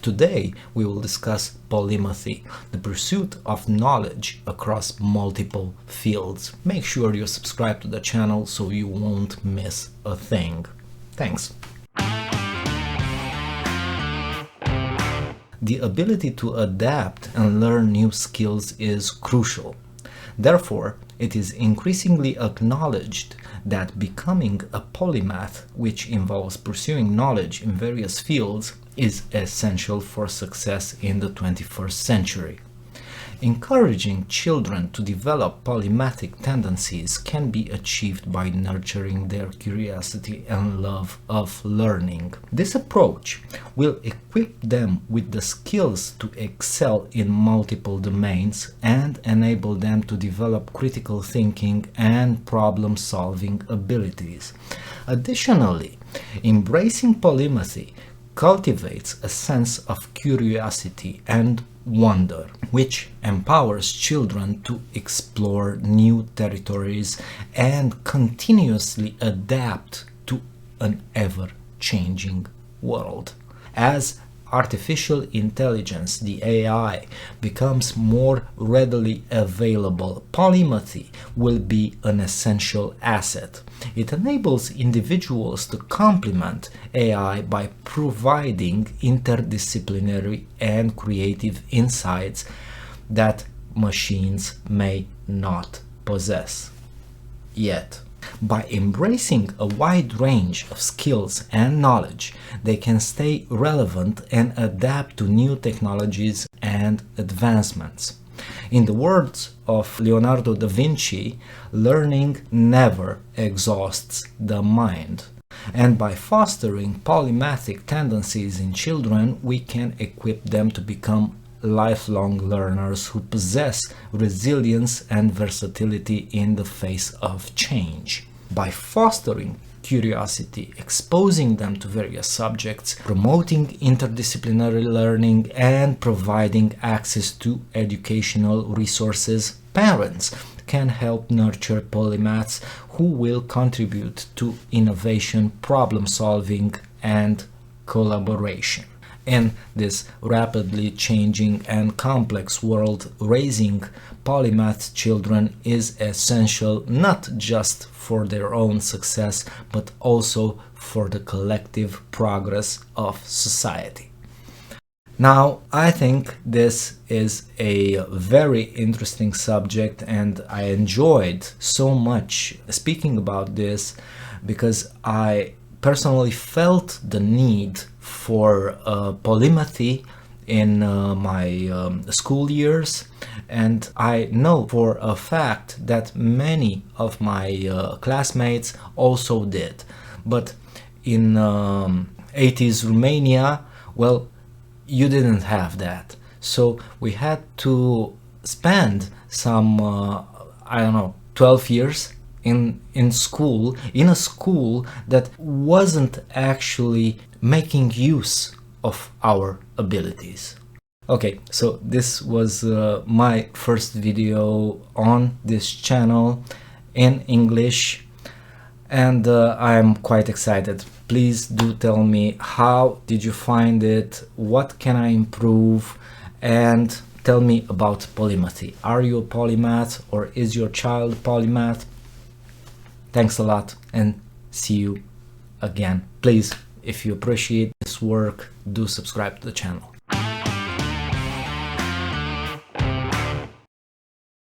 Today we will discuss polymathy, the pursuit of knowledge across multiple fields. Make sure you subscribe to the channel so you won't miss a thing. Thanks. The ability to adapt and learn new skills is crucial. Therefore, it is increasingly acknowledged that becoming a polymath, which involves pursuing knowledge in various fields, is essential for success in the 21st century. Encouraging children to develop polymathic tendencies can be achieved by nurturing their curiosity and love of learning. This approach will equip them with the skills to excel in multiple domains and enable them to develop critical thinking and problem-solving abilities. Additionally, embracing polymathy cultivates a sense of curiosity and wonder, which empowers children to explore new territories and continuously adapt to an ever-changing world. As artificial intelligence, the AI, becomes more readily available, polymathy will be an essential asset. It enables individuals to complement AI by providing interdisciplinary and creative insights that machines may not possess yet. By embracing a wide range of skills and knowledge, they can stay relevant and adapt to new technologies and advancements. In the words of Leonardo da Vinci, learning never exhausts the mind. And by fostering polymathic tendencies in children, we can equip them to become lifelong learners who possess resilience and versatility in the face of change. By fostering curiosity, exposing them to various subjects, promoting interdisciplinary learning, and providing access to educational resources, parents can help nurture polymaths who will contribute to innovation, problem-solving, and collaboration. In this rapidly changing and complex world, raising polymath children is essential not just for their own success, but also for the collective progress of society. Now, I think this is a very interesting subject, and I enjoyed so much speaking about this because I personally felt the need for polymathy in my school years, and I know for a fact that many of my classmates also did. But in 80s Romania, well, you didn't have that, so we had to spend some 12 years in school, in a school that wasn't actually making use of our abilities. Okay, so this was my first video on this channel in English, and I'm quite excited. Please do tell me, how did you find it? What can I improve? And tell me about polymathy. Are you a polymath, or is your child polymath? Thanks a lot, and see you again. Please, if you appreciate this work, do subscribe to the channel.